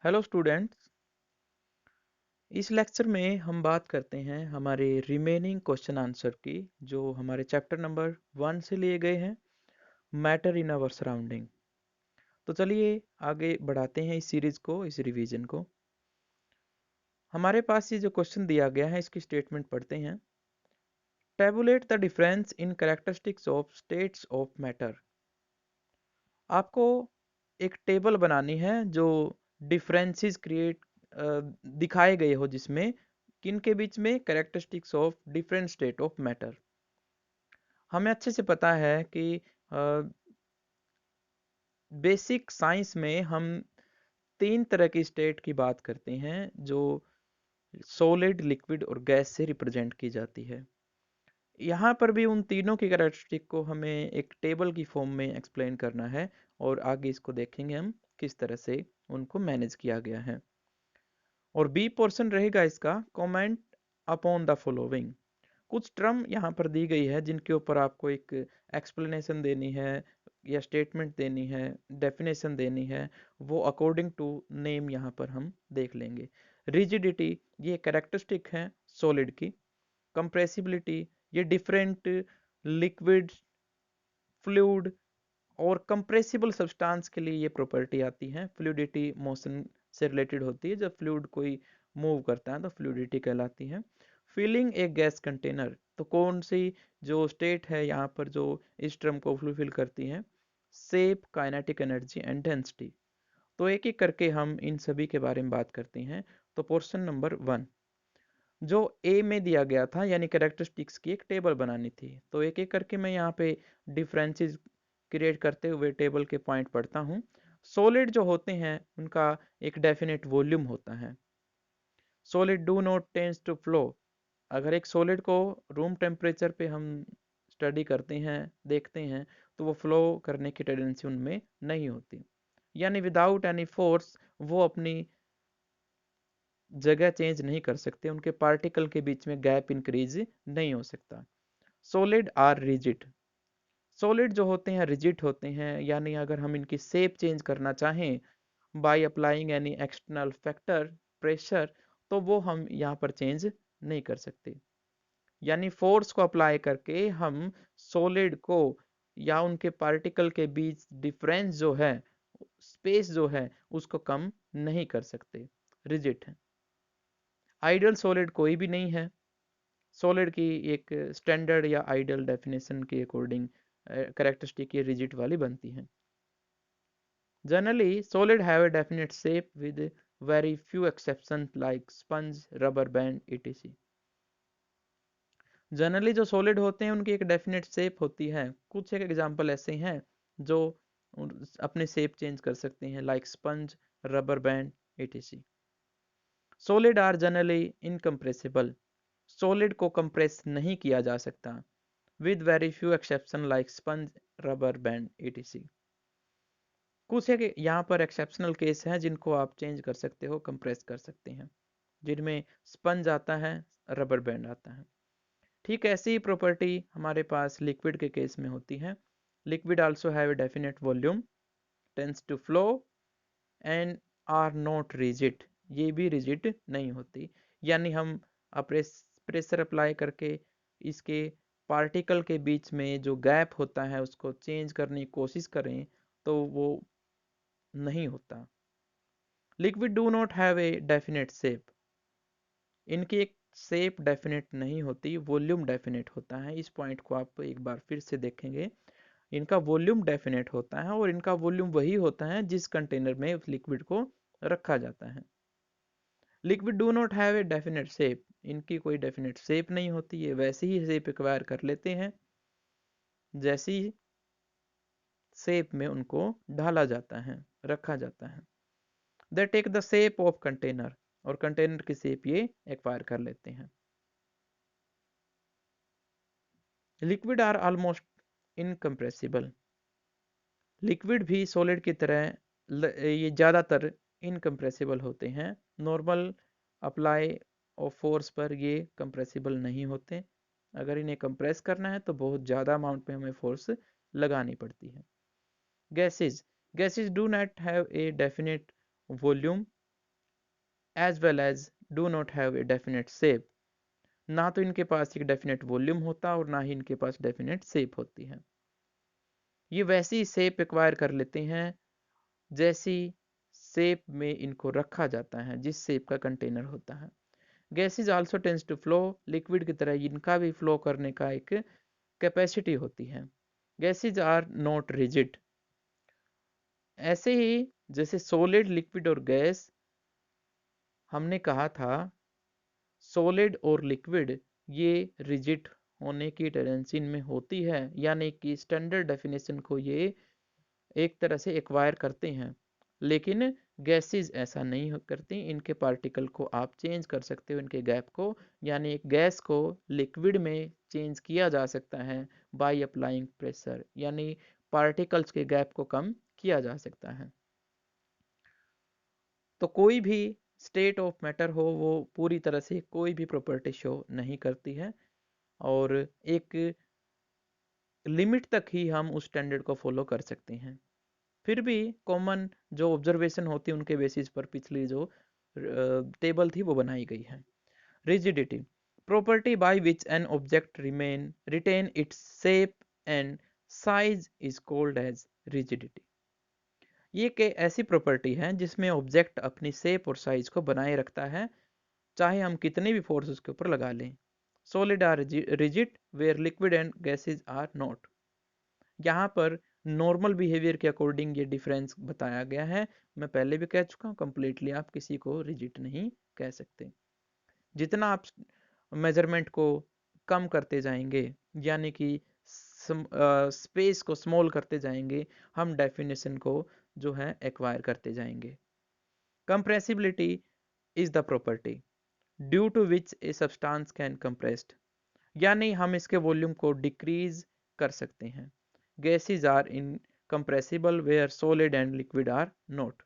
Hello students. इस lecture में हम बात करते हैं हमारे रिमेनिंग क्वेश्चन आंसर की, जो हमारे चैप्टर नंबर 1 से लिए गए हैं, मैटर इन आवर सराउंडिंग। तो चलिए आगे बढ़ाते हैं इस सीरीज को, इस रिवीजन को। हमारे पास ये जो क्वेश्चन दिया गया है, इसकी स्टेटमेंट पढ़ते हैं। Tablet the difference in characteristics of states of matter. आपको एक टेबल बनानी है जो डिफरेंसेस क्रिएट दिखाए गए हो, जिसमें किन के बीच में characteristics of different state of matter. हमें अच्छे से पता है कि बेसिक साइंस में हम तीन तरह की स्टेट की बात करते हैं, जो सॉलिड, लिक्विड और गैस से रिप्रेजेंट की जाती है। यहाँ पर भी उन तीनों की कैरेक्टरिस्टिक को हमें एक टेबल की फॉर्म में एक्सप्लेन करना है, और आगे इसको देखेंगे हम किस तरह से उनको मैनेज किया गया है। और बी पोर्शन रहेगा इसका कमेंट अपॉन द फॉलोइंग। कुछ टर्म यहाँ पर दी गई है जिनके ऊपर आपको एक एक्सप्लेनेशन देनी है या स्टेटमेंट देनी है, डेफिनेशन देनी है। वो अकॉर्डिंग टू नेम यहाँ पर हम देख लेंगे। रिजिडिटी, ये कैरेक्टरिस्टिक है सॉलिड की। कंप्रेसिबिलिटी, ये डिफरेंट लिक्विड, फ्लूइड और कंप्रेसिबल सब्सटेंस के लिए ये प्रॉपर्टी आती है। फ्लूइडिटी मोशन से रिलेटेड होती है, जब फ्लूइड कोई मूव करता है तो फ्लूइडिटी कहलाती है। फिलिंग ए गैस कंटेनर, तो कौन सी जो स्टेट है यहाँ पर जो इस टर्म को फुलफिल करती है। Shape, kinetic energy and density. तो एक एक करके हम इन सभी के बारे में बात करते हैं। तो पोर्शन नंबर 1 जो ए में दिया गया था, यानी कैरेक्टरिस्टिक्स की एक टेबल बनानी थी। तो एक एक करके मैं यहाँ पे डिफरेंसेस क्रिएट करते हुए टेबल के पॉइंट पढ़ता हूँ। सॉलिड जो होते हैं उनका एक डेफिनेट वॉल्यूम होता है। Solid do not tends to flow. अगर एक सॉलिड को रूम टेम्परेचर पे हम स्टडी करते हैं, देखते हैं, तो वो फ्लो करने की टेंडेंसी उनमें नहीं होती। यानी विदाउट एनी फोर्स वो अपनी जगह चेंज नहीं कर सकते, उनके पार्टिकल के बीच में गैप इंक्रीज नहीं हो सकता। Solid are rigid. सॉलिड जो होते हैं रिजिड होते हैं, यानी अगर हम इनकी शेप चेंज करना चाहें by applying any external factor, pressure, तो वो हम यहाँ पर चेंज नहीं कर सकते। यानी फोर्स को अप्लाई करके हम सॉलिड को या उनके पार्टिकल के बीच डिफरेंस जो है, स्पेस जो है, उसको कम नहीं कर सकते, रिजिड है। आइडियल सॉलिड कोई भी नहीं है। सॉलिड की एक स्टैंडर्ड या आइडियल डेफिनेशन के अकॉर्डिंग कैरेक्टरिस्टिक ये रिजिड वाली बनती है। Generally solid have a definite shape with very few exception like sponge, rubber band, etc। Generally जो सॉलिड होते हैं उनकी एक डेफिनेट शेप होती है। कुछ एक एग्जांपल ऐसे हैं जो अपने शेप चेंज कर सकते हैं, like sponge, rubber band, etc। Solid are generally incompressible. Solid को कंप्रेस नहीं किया जा सकता, with very few exception like sponge, rubber band, etc। कुछ एक यहाँ पर एक्सेप्शनल केस हैं जिनको आप चेंज कर सकते हो, कंप्रेस कर सकते हैं, जिनमें स्पंज आता है, रबर बैंड आता है। ठीक ऐसी ही प्रॉपर्टी हमारे पास लिक्विड के केस में होती है। Liquid also have a definite volume, tends to flow and are not rigid. ये भी रिजिड नहीं होती। यानी हम प्रेशर अप्लाई करके इसके पार्टिकल के बीच में जो गैप होता है उसको चेंज करने की कोशिश करें तो वो नहीं होता। Liquid do not have a definite shape. इनकी एक शेप डेफिनेट नहीं होती, वॉल्यूम डेफिनेट होता है। इस पॉइंट को आप एक बार फिर से देखेंगे। इनका वॉल्यूम डेफिनेट होता है, और इनका वॉल्यूम वही होता है जिस कंटेनर में उस लिक्विड को रखा जाता है। Liquid do not have a definite shape. इनकी कोई डेफिनेट शेप नहीं होती, ये वैसे ही शेप एक्वायर कर लेते हैं जैसी शेप में उनको ढाला जाता है, रखा जाता है। They take the shape of container, और कंटेनर की शेप ये एक्वायर कर लेते हैं। Liquid are almost incompressible. Liquid भी सॉलिड की तरह ये ज़्यादातर इनकम्प्रेसिबल होते हैं। नॉर्मल अप्लाई ऑफ फोर्स पर ये कंप्रेसिबल नहीं होते। अगर इन्हें कंप्रेस करना है तो बहुत ज़्यादा अमाउंट में हमें फोर्स लगानी पड़ती है। Gases, gases do not have a definite volume, as well as do not have a definite shape. ना तो इनके पास एक डेफिनेट वॉल्यूम होता और ना ही इनके पास डेफिनेट शेप होती है। ये वैसी शेप एक्वायर कर लेते हैं जैसी शेप में इनको रखा जाता है, जिस शेप का कंटेनर होता है। Gases also tends to flow, liquid की तरह इनका भी फ्लो करने का एक कैपेसिटी होती है। Gases are not rigid. ऐसे ही जैसे सॉलिड, लिक्विड और गैस, हमने कहा था सॉलिड और लिक्विड ये रिजिड होने की टेंडेंसी इनमें होती है, यानी कि स्टैंडर्ड डेफिनेशन को ये एक तरह से एक्वायर करते हैं। लेकिन गैसेज ऐसा नहीं करती, इनके पार्टिकल को आप चेंज कर सकते हो, इनके गैप को, यानी एक गैस को लिक्विड में चेंज किया जा सकता है बाय अप्लाइंग प्रेशर, यानी पार्टिकल्स के गैप को कम किया जा सकता है। तो कोई भी स्टेट ऑफ मैटर हो, वो पूरी तरह से कोई भी प्रॉपर्टी शो नहीं करती है, और एक लिमिट तक ही हम उस स्टैंडर्ड को फॉलो कर सकते हैं। फिर भी कॉमन जो ऑब्जर्वेशन होती है उनके बेसिस पर पिछली जो टेबल थी वो बनाई गई है। Rigidity, property by which an object retain its shape and size is called as rigidity. ये एक ऐसी प्रॉपर्टी है जिसमें ऑब्जेक्ट अपनी शेप और साइज को बनाए रखता है, चाहे हम कितने भी फोर्स उसके ऊपर लगा लें। Solid are rigid where liquid and gases are not. यहाँ पर नॉर्मल बिहेवियर के अकॉर्डिंग ये डिफरेंस बताया गया है। मैं पहले भी कह चुका हूँ, कंप्लीटली आप किसी को रिजिड नहीं कह सकते। जितना आप मेजरमेंट को कम करते जाएंगे, यानी कि स्पेस को स्मॉल करते जाएंगे, हम डेफिनेशन को जो है एक्वायर करते जाएंगे। Compressibility is the property due to which a substance can compressed, यानी हम इसके वॉल्यूम को डिक्रीज कर सकते हैं। Gases are incompressible where solid and liquid are not.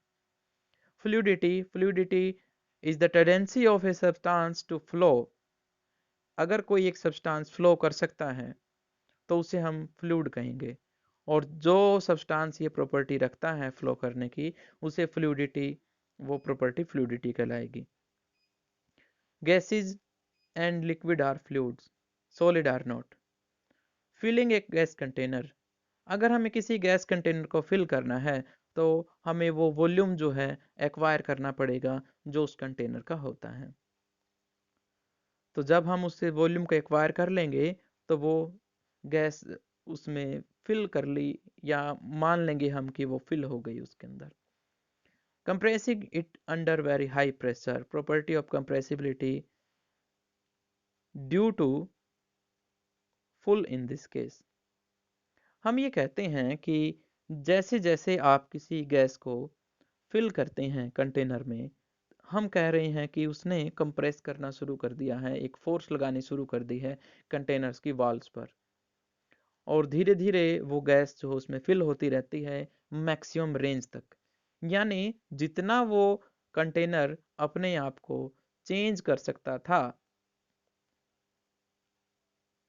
Fluidity is the tendency of a substance to flow. अगर कोई एक सब्सटेंस फ्लो कर सकता है तो उसे हम फ्लूइड कहेंगे, और जो सब्सटेंस ये प्रॉपर्टी रखता है फ्लो करने की, उसे फ्लूइडिटी, वो प्रॉपर्टी फ्लूइडिटी कहलाएगी। Gases and liquid are fluids, solid are not. Filling a gas container, अगर हमें किसी गैस कंटेनर को फिल करना है तो हमें वो वॉल्यूम जो है एक्वायर करना पड़ेगा जो उस कंटेनर का होता है। तो जब हम उससे वॉल्यूम को एक्वायर कर लेंगे तो वो गैस उसमें फिल कर ली, या मान लेंगे हम कि वो फिल हो गई उसके अंदर। Compressing it under very high pressure, property of compressibility due to full in this case. हम ये कहते हैं कि जैसे जैसे आप किसी गैस को फिल करते हैं कंटेनर में, हम कह रहे हैं कि उसने कंप्रेस करना शुरू कर दिया है, एक फोर्स लगानी शुरू कर दी है कंटेनर्स की वॉल्स पर, और धीरे धीरे वो गैस जो उसमें फिल होती रहती है मैक्सिमम रेंज तक। यानी जितना वो कंटेनर अपने आप को चेंज कर सकता था,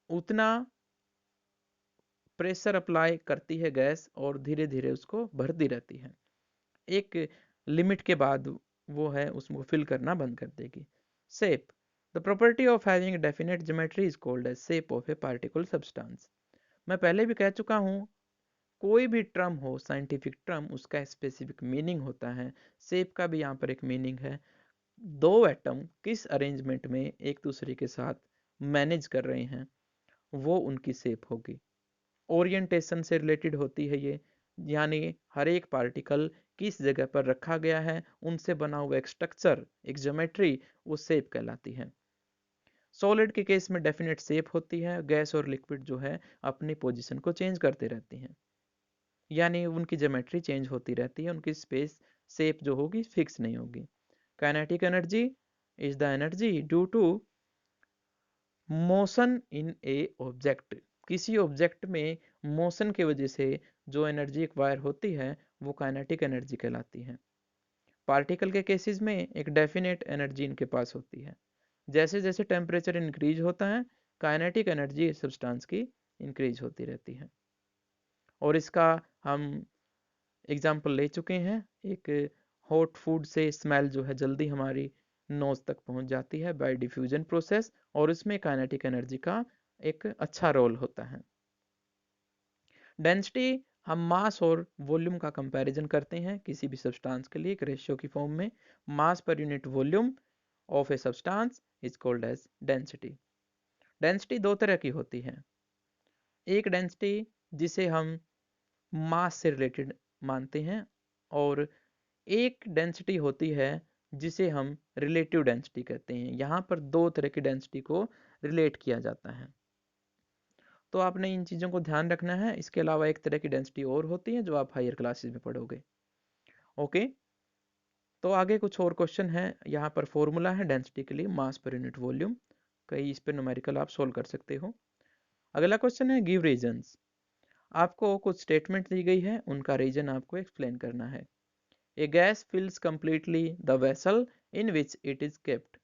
उतना प्रेशर अप्लाई करती है गैस और धीरे धीरे उसको भरती रहती है। एक लिमिट के बाद वो है उसको फिल करना बंद कर देगी। Shape, the property of having definite geometry is called as shape of a particle substance. मैं पहले भी कह चुका हूँ, कोई भी टर्म हो, साइंटिफिक टर्म, उसका स्पेसिफिक मीनिंग होता है। शेप का भी यहाँ पर एक मीनिंग है। दो एटम किस अरेंजमेंट में एक दूसरे के साथ मैनेज कर रहे हैं, वो उनकी शेप होगी। ओरिएंटेशन से रिलेटेड होती है ये, यानी हर एक पार्टिकल किस जगह पर रखा गया है, उनसे बना हुआ एक स्ट्रक्चर, एक ज्योमेट्री, वो शेप कहलाती है। सॉलिड के केस में डेफिनेट शेप होती है, गैस और लिक्विड जो है अपनी पोजीशन को चेंज करते रहती हैं, यानी उनकी ज्योमेट्री चेंज होती रहती है, उनकी स्पेस शेप जो होगी फिक्स नहीं होगी। Kinetic energy is the energy due to motion in a object, किसी ऑब्जेक्ट में मोशन की वजह से जो एनर्जी एक्वायर होती है वो काइनेटिक एनर्जी कहलाती है। पार्टिकल के केसेस में एक डेफिनेट एनर्जी इनके पास होती है। जैसे जैसे टेम्परेचर इंक्रीज होता है, काइनेटिक एनर्जी सब्सटेंस की इंक्रीज होती रहती है। और इसका हम एग्जाम्पल ले चुके हैं, एक हॉट फूड से स्मेल जो है जल्दी हमारी नोज तक पहुंच जाती है बाय डिफ्यूजन प्रोसेस, और इसमें काइनेटिक एनर्जी का एक अच्छा रोल होता है। डेंसिटी हम मास और वॉल्यूम का कंपैरिजन करते हैं किसी भी सब्सटेंस के लिए एक रेशियो की फॉर्म में। Mass per unit volume of a substance is called as density. Density दो तरह की होती है। एक डेंसिटी जिसे हम मास से रिलेटेड मानते हैं, और एक डेंसिटी होती है जिसे हम रिलेटिव डेंसिटी कहते हैं। यहाँ पर दो तरह की डेंसिटी को रिलेट किया जाता है, तो आपने इन चीज़ों को ध्यान रखना है। इसके अलावा एक तरह की डेंसिटी और होती है जो आप हायर क्लासेस में पढ़ोगे। ओके, तो आगे कुछ और क्वेश्चन है। यहाँ पर फॉर्मूला है डेंसिटी के लिए, मास पर यूनिट वॉल्यूम। कई इस पर न्यूमेरिकल आप सोल्व कर सकते हो। अगला क्वेश्चन है गिव रीजंस। आपको कुछ स्टेटमेंट दी गई है, उनका रीजन आपको एक्सप्लेन करना है। A gas fills completely the vessel in which it is kept.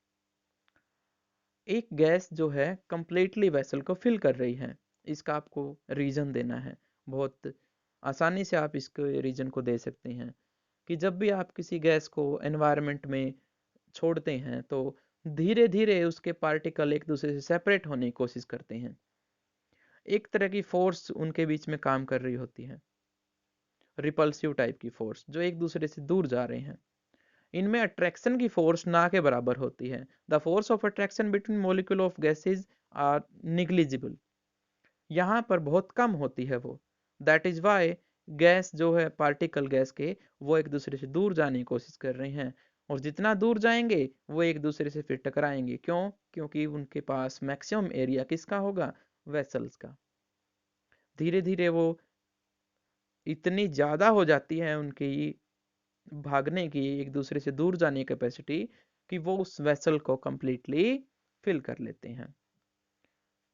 एक गैस जो है कंप्लीटली वेसल को फिल कर रही है, इसका आपको रीजन देना है। बहुत आसानी से आप इसके रीजन को दे सकते हैं कि जब भी आप किसी गैस को एनवायरनमेंट में छोड़ते हैं तो धीरे धीरे उसके पार्टिकल एक दूसरे से सेपरेट होने की कोशिश करते हैं। एक तरह की फोर्स उनके बीच में काम कर रही होती है, रिपल्सिव टाइप की फोर्स, जो एक दूसरे से दूर जा रहे हैं। इनमें अट्रैक्शन की फोर्स ना के बराबर होती है। The force of attraction between molecule of gases are negligible. यहाँ पर बहुत कम होती है वो। दैट इज वाई गैस जो है, पार्टिकल गैस के, वो एक दूसरे से दूर जाने की कोशिश कर रहे हैं, और जितना दूर जाएंगे वो एक दूसरे से फिर टकराएंगे। क्यों? क्योंकि उनके पास मैक्सिमम एरिया किसका होगा? वेसल्स का। धीरे धीरे वो इतनी ज़्यादा हो जाती है उनकी भागने की, एक दूसरे से दूर जाने की कैपेसिटी, कि वो उस वेसल को कंप्लीटली फिल कर लेते हैं।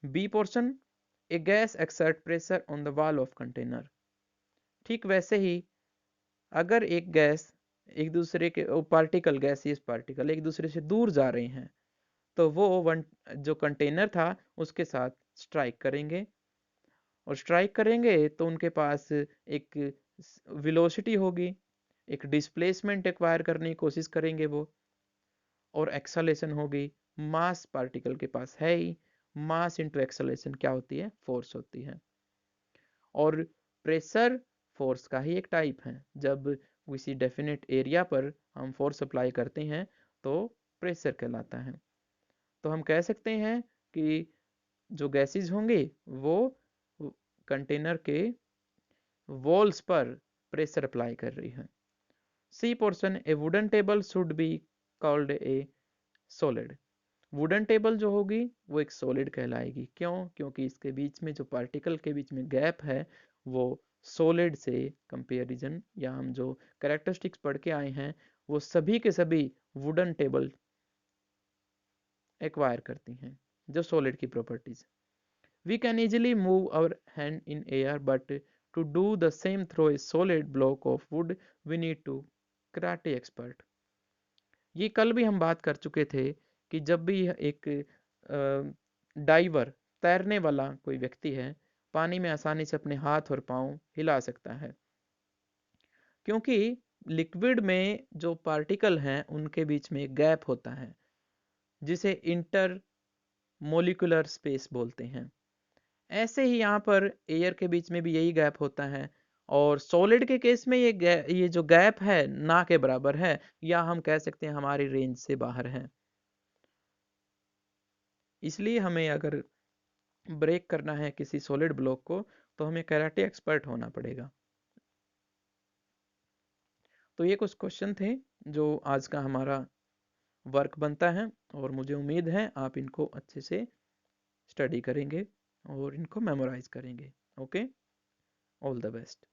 B portion, a gas exert pressure on the wall of container. ठीक वैसे ही अगर एक गैस एक दूसरे के पार्टिकल, गैसियस पार्टिकल एक दूसरे से दूर जा रहे हैं, तो वो वन जो कंटेनर था उसके साथ स्ट्राइक करेंगे, और स्ट्राइक करेंगे तो उनके पास एक वेलोसिटी होगी, एक डिस्प्लेसमेंट एक्वायर करने की कोशिश करेंगे वो, और एक्सेलेरेशन होगी। मास पार्टिकल के पास है ही, मास इंटू एक्सेलेरेशन क्या होती है? फोर्स होती है। और प्रेशर फोर्स का ही एक टाइप है। जब किसी डेफिनेट एरिया पर हम फोर्स अप्लाई करते हैं तो प्रेशर कहलाता है। तो हम कह सकते हैं कि जो गैसेज होंगे वो कंटेनर के वॉल्स पर प्रेशर अप्लाई कर रही है। C portion, a wooden table should be called a solid. Wooden table जो होगी वो एक सॉलिड कहलाएगी। क्यों? क्योंकि इसके बीच में जो पार्टिकल के बीच में गैप है वो सॉलिड से कंपेरिजन, या हम जो कैरेक्टरिस्टिक्स पढ़ के आए हैं वो सभी के सभी वुडन टेबल एक्वायर करती हैं, जो सॉलिड की properties. We can easily move our hand in air, but to do the same throw a solid block of wood we need to karate expert. ये कल भी हम बात कर चुके थे कि जब भी एक डाइवर, तैरने वाला कोई व्यक्ति है, पानी में आसानी से अपने हाथ और पाँव हिला सकता है, क्योंकि लिक्विड में जो पार्टिकल हैं उनके बीच में एक गैप होता है जिसे इंटर मोलिकुलर स्पेस बोलते हैं। ऐसे ही यहाँ पर एयर के बीच में भी यही गैप होता है, और सॉलिड के केस में ये जो गैप है ना के बराबर है, या हम कह सकते हैं हमारी रेंज से बाहर है। इसलिए हमें अगर ब्रेक करना है किसी सॉलिड ब्लॉक को तो हमें कराटे एक्सपर्ट होना पड़ेगा। तो ये कुछ क्वेश्चन थे जो आज का हमारा वर्क बनता है, और मुझे उम्मीद है आप इनको अच्छे से स्टडी करेंगे और इनको मेमोराइज करेंगे। Okay, all the best.